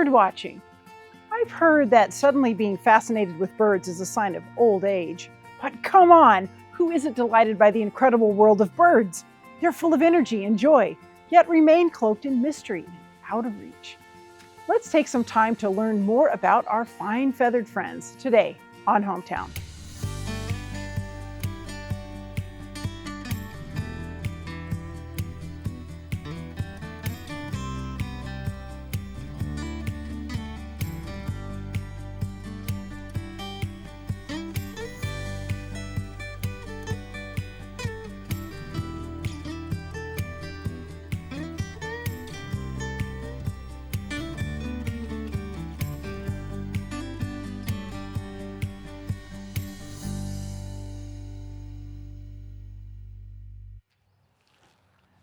bird watching. I've heard that suddenly being fascinated with birds is a sign of old age. But come on, who isn't delighted by the incredible world of birds? They're full of energy and joy, yet remain cloaked in mystery and out of reach. Let's take some time to learn more about our fine feathered friends today on Hometown.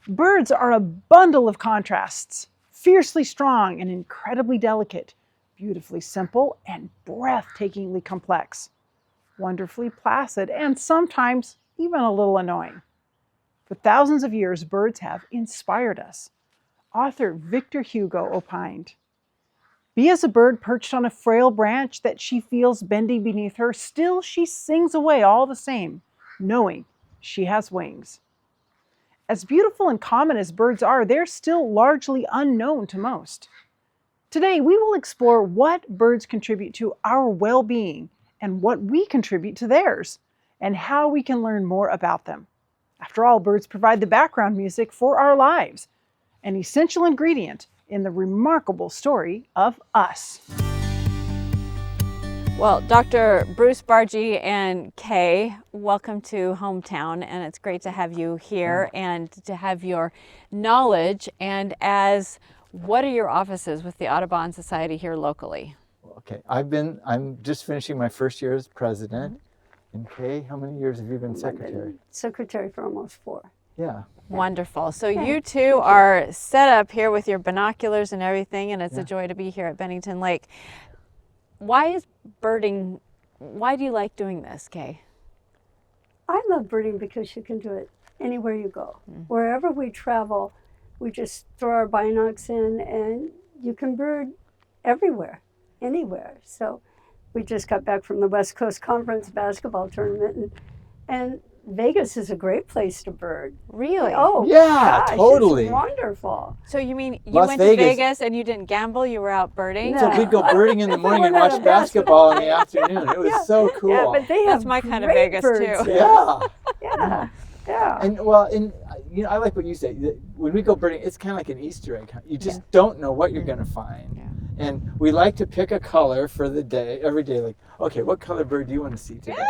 Birds are a bundle of contrasts, fiercely strong and incredibly delicate, beautifully simple and breathtakingly complex, wonderfully placid and sometimes even a little annoying. For thousands of years, birds have inspired us. Author Victor Hugo opined, "Be as a bird perched on a frail branch that she feels bending beneath her, still she sings away all the same, knowing she has wings." As beautiful and common as birds are, they're still largely unknown to most. Today, we will explore what birds contribute to our well-being and what we contribute to theirs, and how we can learn more about them. After all, birds provide the background music for our lives, an essential ingredient in the remarkable story of us. Well, Dr. Bruce Barga and Kay, welcome to Hometown, and it's great to have you here and to have your knowledge. And what are your offices with the Audubon Society here locally? Okay, I'm just finishing my first year as president. And Kay, how many years have you been secretary? Secretary for almost 4. Yeah. Wonderful. So you two are set up here with your binoculars and everything, and it's a joy to be here at Bennington Lake. Why do you like doing this, Kay? I love birding because you can do it anywhere you go. Wherever we travel, we just throw our binocs in and you can bird everywhere, anywhere. So we just got back from the West Coast Conference basketball tournament, and Vegas is a great place to bird. Really? Oh, yeah, gosh, totally. It's wonderful. So you mean you Las went Vegas. to Vegas and you didn't gamble, you were out birding? No. So we'd go birding in the morning and We're not watch a basketball in the afternoon. It was so cool. Yeah, but they have That's my kind of great Vegas, birds too. there. Yeah. Yeah. And I like what you say. When we go birding, it's kind of like an Easter egg. You just don't know what you're going to find. Yeah. And we like to pick a color for the day, every day. Like, okay, what color bird do you want to see today?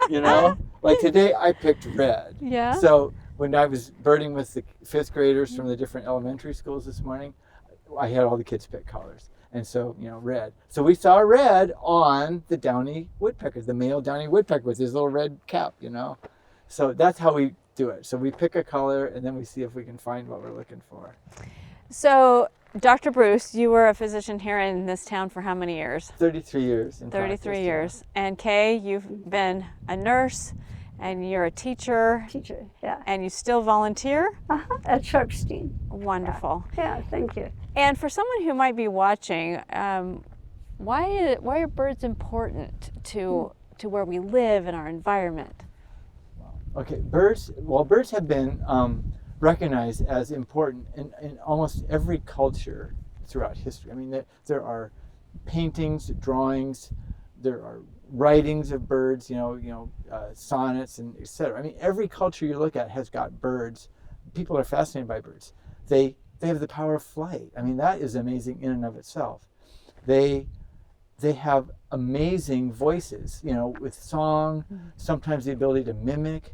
You know? Like today I picked red. Yeah. So when I was birding with the 5th graders from the different elementary schools this morning, I had all the kids pick colors. And so, red. So we saw red on the downy woodpecker, the male downy woodpecker with his little red cap, So that's how we do it. So we pick a color and then we see if we can find what we're looking for. So, Dr. Bruce, you were a physician here in this town for how many years? 33 years in 33 practice, years. And Kay, you've been a nurse and you're a teacher. Teacher, yeah. And you still volunteer? At Sharpstein. Wonderful. Yeah, thank you. And for someone who might be watching, why are birds important to where we live and our environment? Okay, birds have been recognized as important in almost every culture throughout history. I mean, there are paintings, drawings, there are writings of birds, sonnets and etc. I mean, every culture you look at has got birds. People are fascinated by birds. They have the power of flight. I mean, that is amazing in and of itself. They have amazing voices, with song, sometimes the ability to mimic.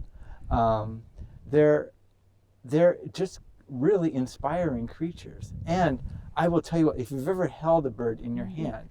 They're just really inspiring creatures. And I will tell you what, if you've ever held a bird in your hand,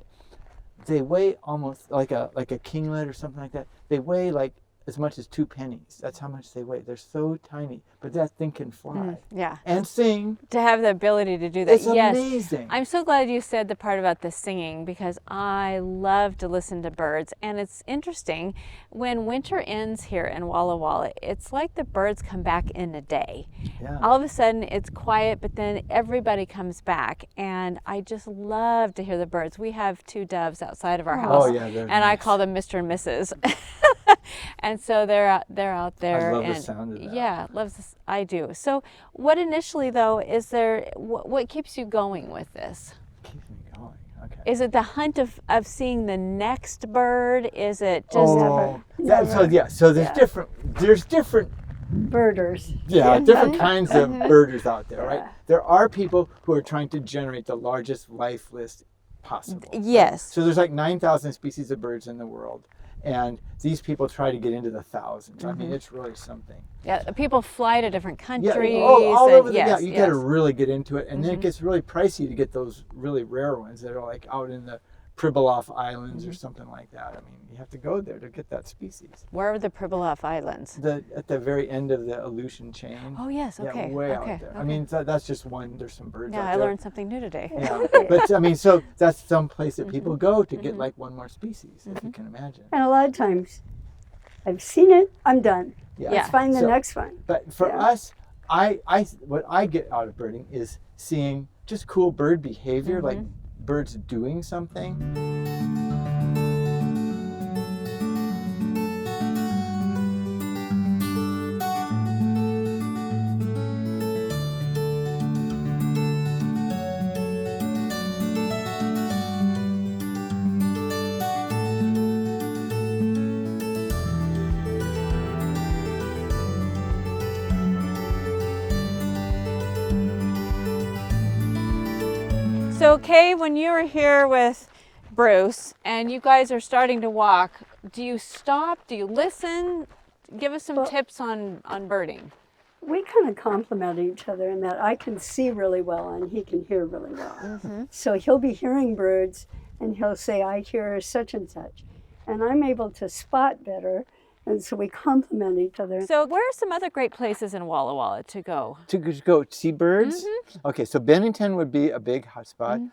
they weigh almost like a kinglet or something like that. They weigh like as much as 2 pennies. That's how much they weigh. They're so tiny, but that thing can fly Yeah. and sing. To have the ability to do that. It's Yes. amazing. I'm so glad you said the part about the singing, because I love to listen to birds. And it's interesting, when winter ends here in Walla Walla, it's like the birds come back in a day. Yeah. All of a sudden it's quiet, but then everybody comes back. And I just love to hear the birds. We have 2 doves outside of our house. Oh, yeah, they're and I nice. call them Mr. and Mrs. And so they're out there. I love and the sound of that. Yeah, I do. So what initially though, is there, what keeps you going with this? Keeps me going. Okay. Is it the hunt of seeing the next bird? Is it just, Oh, so there's different Birders. different kinds of birders out there, right? Yeah. There are people who are trying to generate the largest life list possible. Yes. So there's like 9,000 species of birds in the world, and these people try to get into the thousands. I mean, it's really something. yeah, people fly to different countries. all and over yes, you yes. got to really get into it, and then it gets really pricey to get those really rare ones that are like out in the Pribilof Islands or something like that. I mean, you have to go there to get that species. Where are the Pribilof Islands? At the very end of the Aleutian chain. Oh yes, Yeah, okay. way okay, out there. okay. I mean, that's just one. There's some birds yeah, out I there. learned something new today. Yeah, but I mean, so that's some place that people go to get like one more species, if you can imagine. And a lot of times, I've seen it, I'm done. Yeah. Let's find the So- next one. But for Yeah. us, what I get out of birding is seeing just cool bird behavior, like birds doing something. So Kay, when you were here with Bruce and you guys are starting to walk, do you stop? Do you listen? Give us some tips on birding. We kind of complement each other in that I can see really well and he can hear really well. So he'll be hearing birds and he'll say, I hear such and such. And I'm able to spot better. And so we complement each other. So where are some other great places in Walla Walla to go? To go see birds? Okay, so Bennington would be a big hotspot.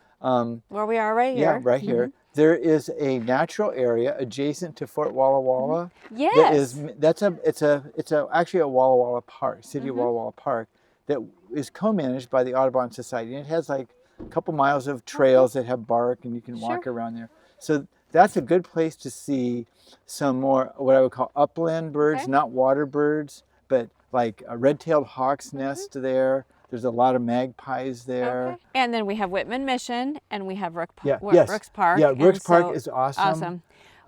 Where we are right here? Yeah, right here. There is a natural area adjacent to Fort Walla Walla. Yes. It's actually a Walla Walla Park, City of Walla Walla Park, that is co-managed by the Audubon Society. And it has like a couple miles of trails that have bark, and you can walk around there. So that's a good place to see some more what I would call upland birds, not water birds, but like a red-tailed hawk's nest there. There's a lot of magpies there. Okay. And then we have Whitman Mission, and we have Rooks Park. Yeah, and Rooks Park so- is awesome. Awesome.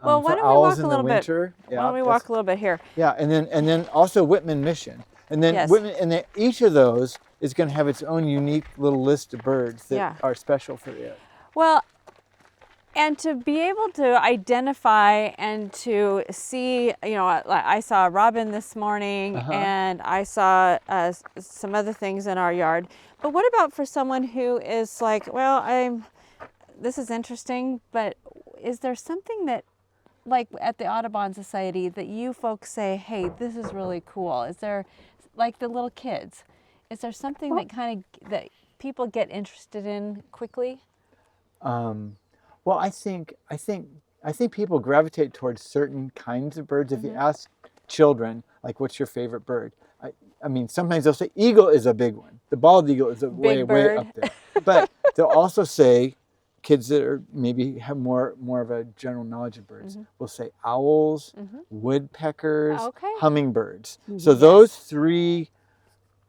Well, why for don't we walk owls a in little the bit? winter. Why don't we walk a little bit here? Yeah, and then also Whitman Mission, and then Yes. Whitman, and then each of those is going to have its own unique little list of birds that Yeah. are special for it. Well, and to be able to identify and to see, I saw a robin this morning, and I saw some other things in our yard. But what about for someone who is like, well, this is interesting, but is there something that, like at the Audubon Society, that you folks say, hey, this is really cool? Is there, like the little kids, is there something that people get interested in quickly? Well, I think people gravitate towards certain kinds of birds. If you ask children, like, what's your favorite bird? I mean, sometimes they'll say eagle is a big one. The bald eagle is way up there. But they'll also say, kids that are maybe have more of a general knowledge of birds will say owls, woodpeckers, hummingbirds. So those three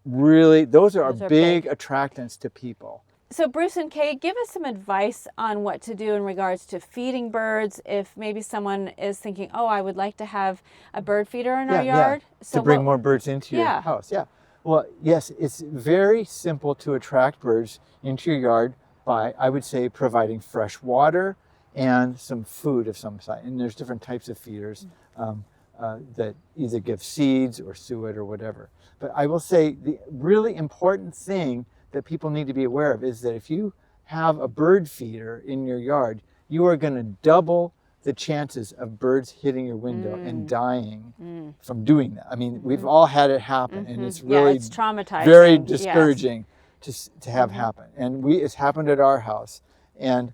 really, those are big attractants to people. So Bruce and Kay, give us some advice on what to do in regards to feeding birds. If maybe someone is thinking, oh, I would like to have a bird feeder in our yard. So to bring more birds into your house. Yeah. Well, yes, it's very simple to attract birds into your yard by, I would say, providing fresh water and some food of some sort. And there's different types of feeders that either give seeds or suet or whatever. But I will say the really important thing that people need to be aware of is that if you have a bird feeder in your yard, you are going to double the chances of birds hitting your window and dying from doing that. I mean, we've all had it happen, and it's really it's traumatizing. very Yes. discouraging to have happen. And it's happened at our house. And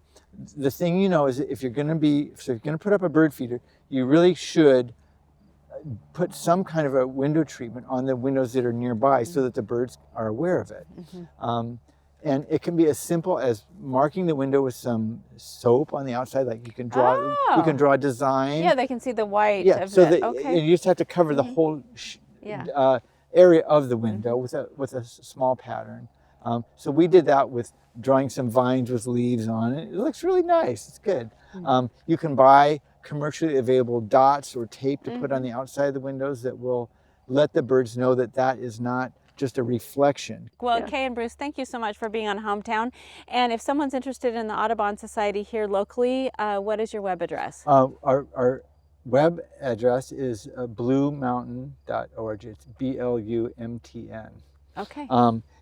the thing is if you're going to put up a bird feeder, you really should put some kind of a window treatment on the windows that are nearby so that the birds are aware of it. And it can be as simple as marking the window with some soap on the outside, like you can draw a design. Yeah, they can see the white Yeah, of so it. that Okay. you just have to cover the whole Yeah. area of the window with a small pattern. So we did that with drawing some vines with leaves on it. It looks really nice. It's good. You can buy commercially available dots or tape to put on the outside of the windows that will let the birds know that that is not just a reflection. Well, Yeah. Kay and Bruce, thank you so much for being on Hometown. And if someone's interested in the Audubon Society here locally, what is your web address? Our web address is bluemountain.org. It's BLUMTN. Okay.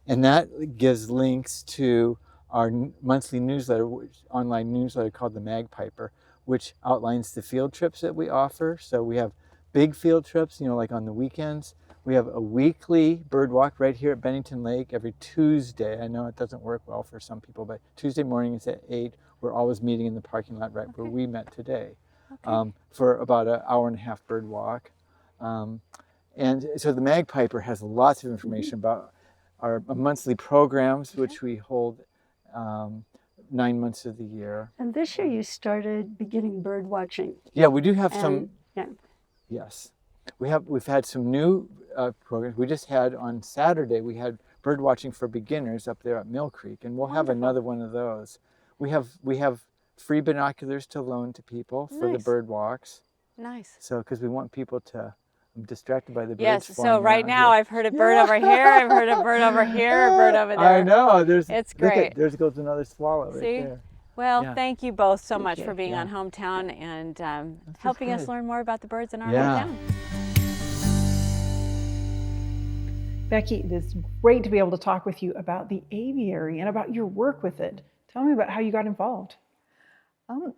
And that gives links to our monthly newsletter, online newsletter called the Magpiper, which outlines the field trips that we offer. So we have big field trips, like on the weekends. We have a weekly bird walk right here at Bennington Lake every Tuesday. I know it doesn't work well for some people, but Tuesday morning is at 8. We're always meeting in the parking lot right where we met today for about an hour and a half bird walk. And so the Magpiper has lots of information about our monthly programs, which we hold 9 months of the year. And this year you started beginning bird watching. Yeah, we do have And- some. Yeah. Yes, we've had some new programs. We just had on Saturday, we had bird watching for beginners up there at Mill Creek, and we'll have another one of those. We have free binoculars to loan to people for the Nice. bird walks. Nice. So because we want people to. I'm distracted by the birds. Yes, flying so right around now here. I've heard a bird over here, I've heard a bird over here, a bird over there. I know. It's Look at, great. there goes another swallow right See? there. Well, Yeah. thank you both so Thank much you. for being Yeah. on Hometown and helping us good. learn more about the birds in our Yeah. hometown. Becky, it is great to be able to talk with you about the aviary and about your work with it. Tell me about how you got involved.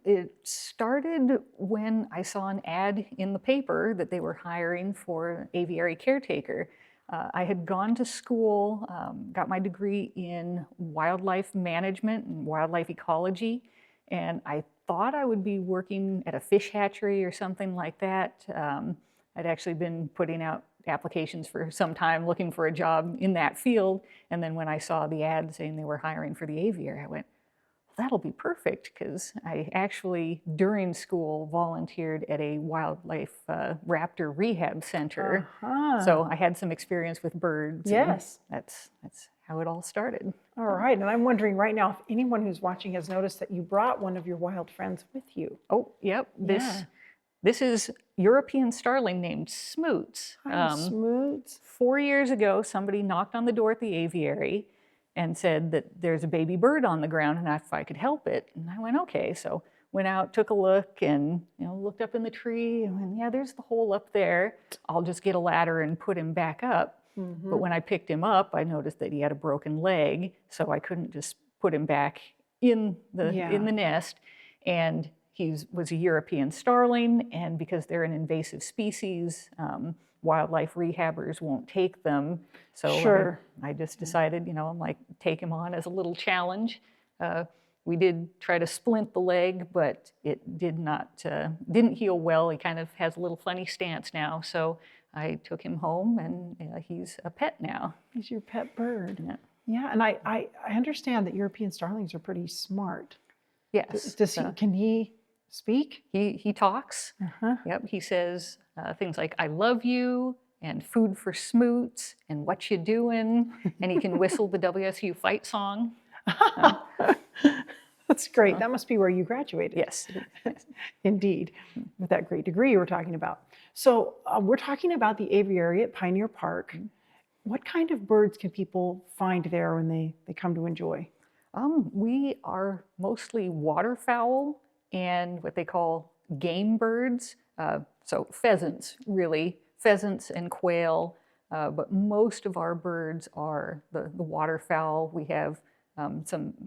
It started when I saw an ad in the paper that they were hiring for an aviary caretaker. I had gone to school, got my degree in wildlife management and wildlife ecology, and I thought I would be working at a fish hatchery or something like that. I'd actually been putting out applications for some time looking for a job in that field, and then when I saw the ad saying they were hiring for the aviary, I went, that'll be perfect, because I actually, during school, volunteered at a wildlife raptor rehab center. So I had some experience with birds. Yes. And that's how it all started. All right, and I'm wondering right now if anyone who's watching has noticed that you brought one of your wild friends with you. Oh, yep. This is European starling named Smoots. Smoots. 4 years ago, somebody knocked on the door at the aviary and said that there's a baby bird on the ground and if I could help it. And I went, okay. So went out, took a look, and looked up in the tree and went, yeah, there's the hole up there. I'll just get a ladder and put him back up. But when I picked him up, I noticed that he had a broken leg, so I couldn't just put him back in the nest. And he was a European starling, and because they're an invasive species, wildlife rehabbers won't take them. So Sure. I just decided, I'm like, take him on as a little challenge. We did try to splint the leg, but it didn't heal well. He kind of has a little funny stance now. So I took him home, and he's a pet now. He's your pet bird. Yeah. Yeah, and I understand that European starlings are pretty smart. Yes. Can he speak? He talks. Yep. He says things like, I love you, and food for Smoots, and what you doing? And he can whistle the WSU fight song. That's great. That must be where you graduated. Yes. Indeed, with that great degree you were talking about. So we're talking about the aviary at Pioneer Park. What kind of birds can people find there when they come to enjoy? We are mostly waterfowl and what they call game birds. So pheasants, really, pheasants and quail. But most of our birds are the waterfowl. We have a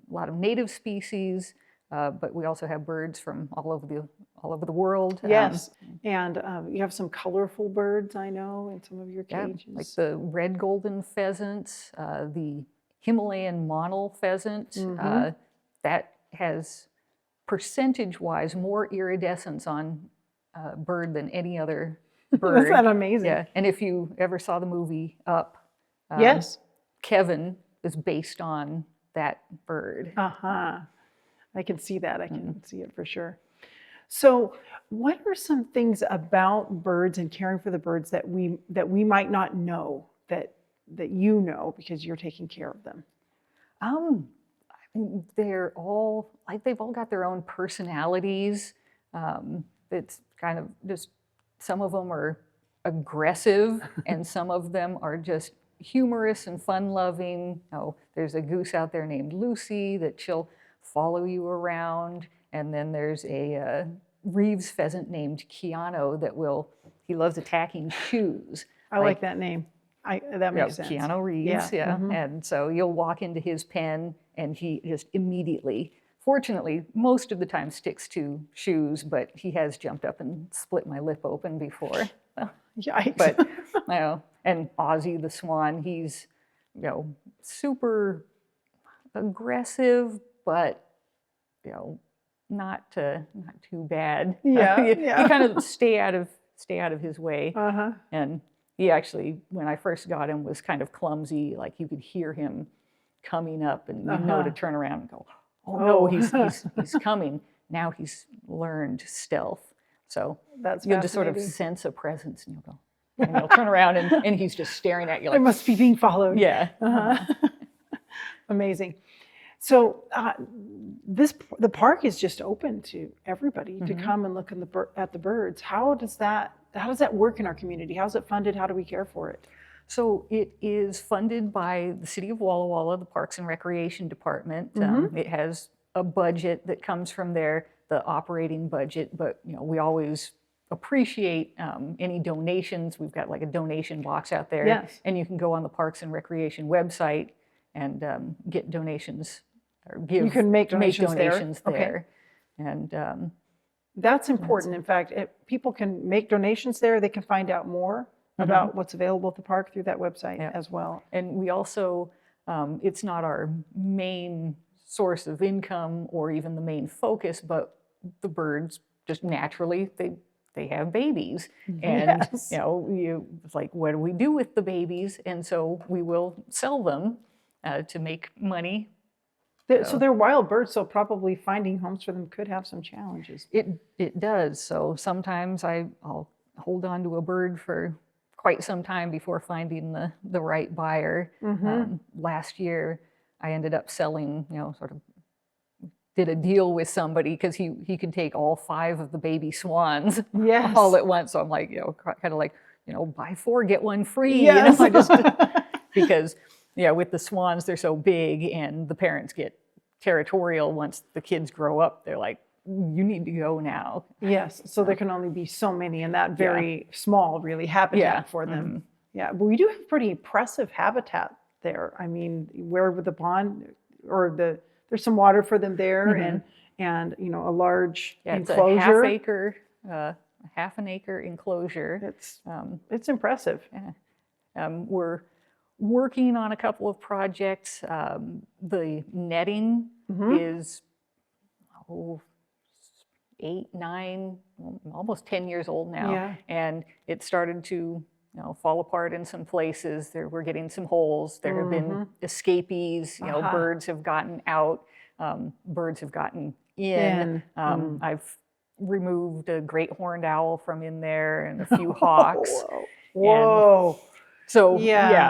lot of native species, but we also have birds from all over the world. Yes, and you have some colorful birds, I know, in some of your cages. Like the red golden pheasant, the Himalayan monal pheasant. That has percentage-wise more iridescence on bird than any other bird. Isn't that amazing? Yeah, and if you ever saw the movie Up, Yes. Kevin is based on that bird. I can see that. I can see it for sure. So, what are some things about birds and caring for the birds that we might not know that you know because you're taking care of them? I mean, they're all like they've all got their own personalities. It's kind of just some of them are aggressive and some of them are just humorous and fun-loving. Oh, there's a goose out there named Lucy that she'll follow you around, and then there's a Reeves pheasant named Keanu that he loves attacking shoes. I like that name. That makes sense. Keanu Reeves, And so you'll walk into his pen and he just immediately, fortunately, most of the time sticks to shoes, but he has jumped up and split my lip open before. Yikes. But, and Ozzy the swan, he's, super aggressive, but, not too bad. Yeah, You kind of stay out of his way. And he actually, when I first got him, was kind of clumsy. Like you could hear him coming up, and you know to turn around and go, "Oh no, he's coming!" Now he's learned stealth, so you'll just sort of sense a presence, and you'll go, and you'll turn around, and he's just staring at you. Like, I must be being followed. Yeah. Amazing. So the park is just open to everybody to come and look at the birds. How does that work in our community? How's it funded? How do we care for it? So it is funded by the City of Walla Walla, the Parks and Recreation Department. It has a budget that comes from there, the operating budget, but we always appreciate any donations. We've got like a donation box out there. Yes. And you can go on the Parks and Recreation website and get donations, or You can make donations there. there. And that's important. In fact, if people can make donations there, they can find out more about what's available at the park through that website as well. And we also, it's not our main source of income or even the main focus, but the birds just naturally, they have babies. And, Yes. it's like, what do we do with the babies? And so we will sell them to make money. So they're wild birds, so probably finding homes for them could have some challenges. It does. So sometimes I'll hold on to a bird for quite some time before finding the right buyer. Last year, I ended up selling, sort of did a deal with somebody because he could take all 5 of the baby swans all at once. So I'm like, kind of like, buy 4, get 1 free. Yes. I just because with the swans, they're so big and the parents get territorial once the kids grow up. They're like, you need to go now. Yes, so there can only be so many in that very small, really, habitat for them. Yeah, but we do have pretty impressive habitat there. I mean, where with the pond, or there's some water for them there, and a large enclosure. It's half an acre enclosure. It's impressive. We're working on a couple of projects. The netting is 8, 9, almost 10 years old now, and it started to fall apart in some places. We're getting some holes. There have been escapees. Birds have gotten out. Birds have gotten in. I've removed a great horned owl from in there and a few hawks. Whoa. So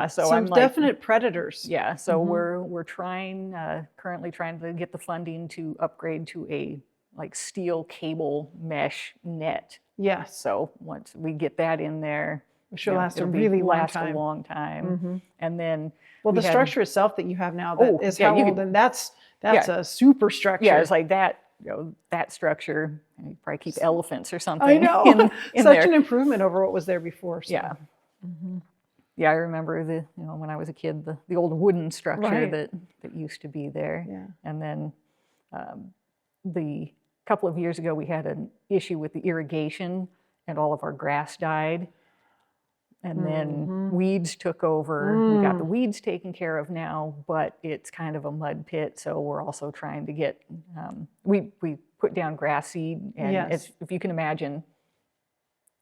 some I'm definite predators. Yeah, so we're currently trying to get the funding to upgrade to a steel cable mesh net. Yes. So once we get that in there, it should last a really long time. A long time. And then the structure itself that you have now is how old, and that's a super structure. Yeah, it's like that. That structure. You probably keep elephants or something. I know. in Such there. an improvement over what was there before. So. Yeah. Yeah, I remember when I was a kid, the old wooden structure that used to be there. Yeah. And then the couple of years ago, we had an issue with the irrigation and all of our grass died. And then weeds took over. We got the weeds taken care of now, but it's kind of a mud pit. So we're also trying to get, we put down grass seed. And Yes. if you can imagine,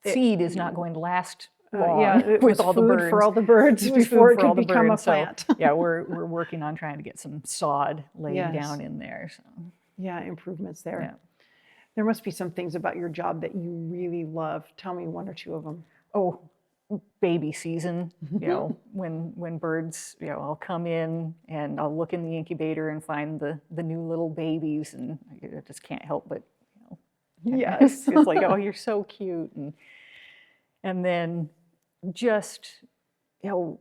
seed is not going to last long it with was all the food birds. for all the birds It was before food it for all could the become birds. a plant. So, yeah, we're working on trying to get some sod laid Yes. down in there. So, Yeah, improvements there. yeah. There must be some things about your job that you really love. Tell me one or two of them. Oh, baby season, you know, when birds, you know, I'll come in and I'll look in the incubator and find the new little babies, and I just can't help but, you know, Yes. it's like, oh, you're so cute. And then just, you know,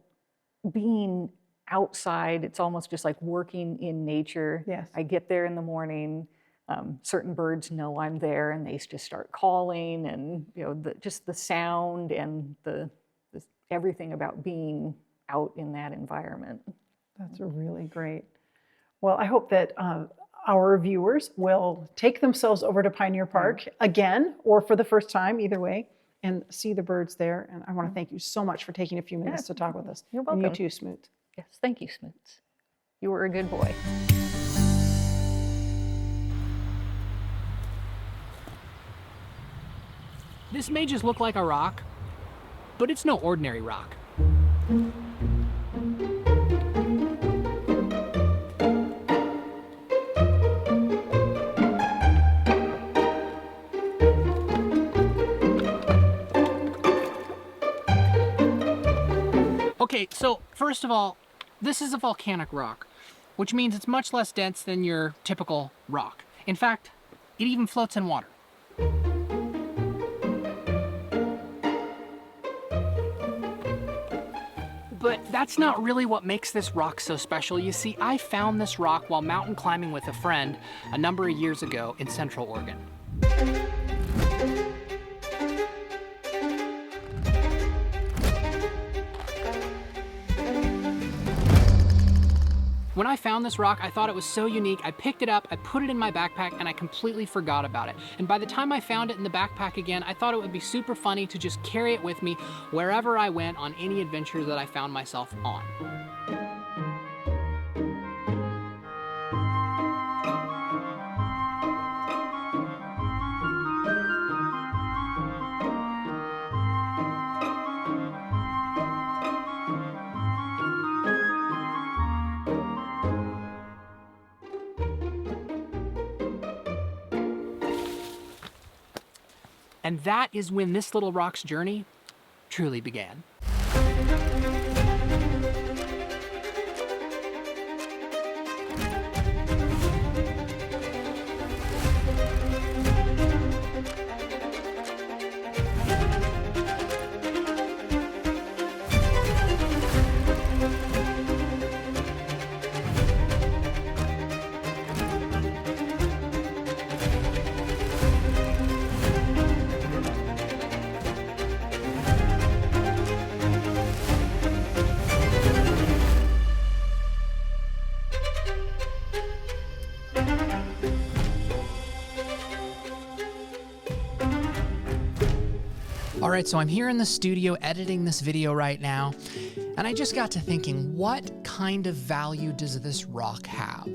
being outside, it's almost just like working in nature. Yes. I get there in the morning, certain birds know I'm there and they just start calling, and, you know, just the sound and the everything about being out in that environment. That's really great. Well, I hope that our viewers will take themselves over to Pioneer Park again, or for the first time, either way, and see the birds there. And I want to thank you so much for taking a few minutes to talk with us. You're And welcome. you too, Smoot. Yes, thank you, Smoots. You were a good boy. This may just look like a rock, but it's no ordinary rock. Okay, so first of all, this is a volcanic rock, which means it's much less dense than your typical rock. In fact, it even floats in water. But that's not really what makes this rock so special. You see, I found this rock while mountain climbing with a friend a number of years ago in Central Oregon. When I found this rock, I thought it was so unique. I picked it up, I put it in my backpack, and I completely forgot about it. And by the time I found it in the backpack again, I thought it would be super funny to just carry it with me wherever I went on any adventures that I found myself on. And that is when this little rock's journey truly began. All right, so I'm here in the studio editing this video right now, and I just got to thinking, what kind of value does this rock have?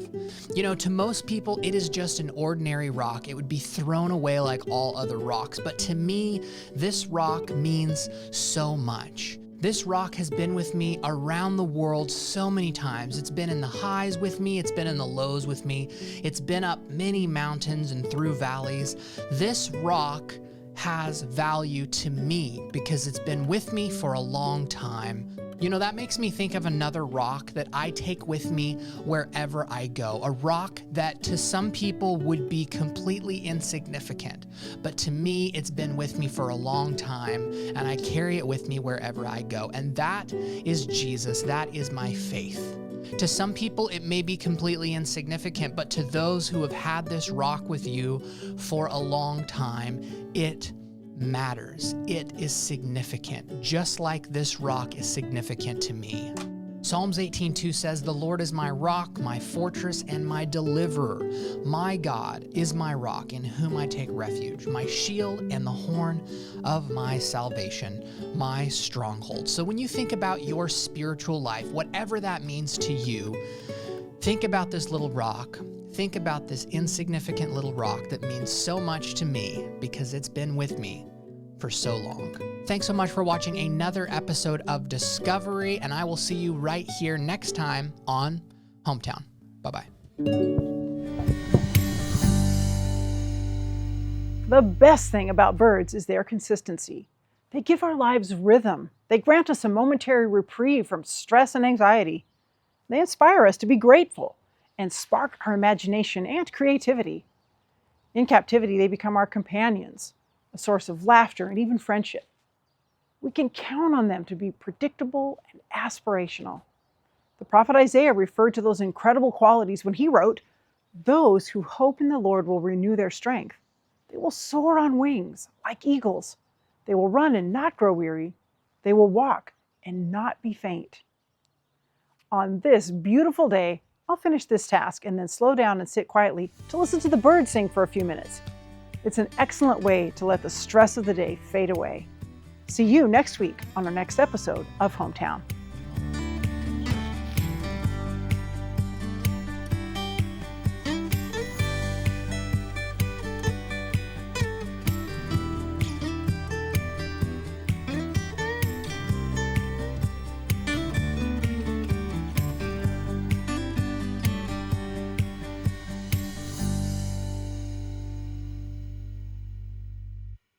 You know, to most people, it is just an ordinary rock. It would be thrown away like all other rocks, but to me, this rock means so much. This rock has been with me around the world so many times. It's been in the highs with me, it's been in the lows with me, it's been up many mountains and through valleys. This rock has value to me because it's been with me for a long time. You know, that makes me think of another rock that I take with me wherever I go. A rock that to some people would be completely insignificant, but to me, it's been with me for a long time, and I carry it with me wherever I go. And that is Jesus. That is my faith. To some people, it may be completely insignificant, but to those who have had this rock with you for a long time, it matters. It is significant, just like this rock is significant to me. Psalms 18:2 says, "The Lord is my rock, my fortress, and my deliverer. My God is my rock, in whom I take refuge, my shield and the horn of my salvation, my stronghold." So when you think about your spiritual life, whatever that means to you, think about this little rock. Think about this insignificant little rock that means so much to me because it's been with me for so long. Thanks so much for watching another episode of Discovery, and I will see you right here next time on Hometown. Bye-bye. The best thing about birds is their consistency. They give our lives rhythm. They grant us a momentary reprieve from stress and anxiety. They inspire us to be grateful and spark our imagination and creativity. In captivity, they become our companions, a source of laughter and even friendship. We can count on them to be predictable and aspirational. The prophet Isaiah referred to those incredible qualities when he wrote, "Those who hope in the Lord will renew their strength. They will soar on wings like eagles. They will run and not grow weary. They will walk and not be faint." On this beautiful day, I'll finish this task and then slow down and sit quietly to listen to the birds sing for a few minutes. It's an excellent way to let the stress of the day fade away. See you next week on our next episode of Hometown.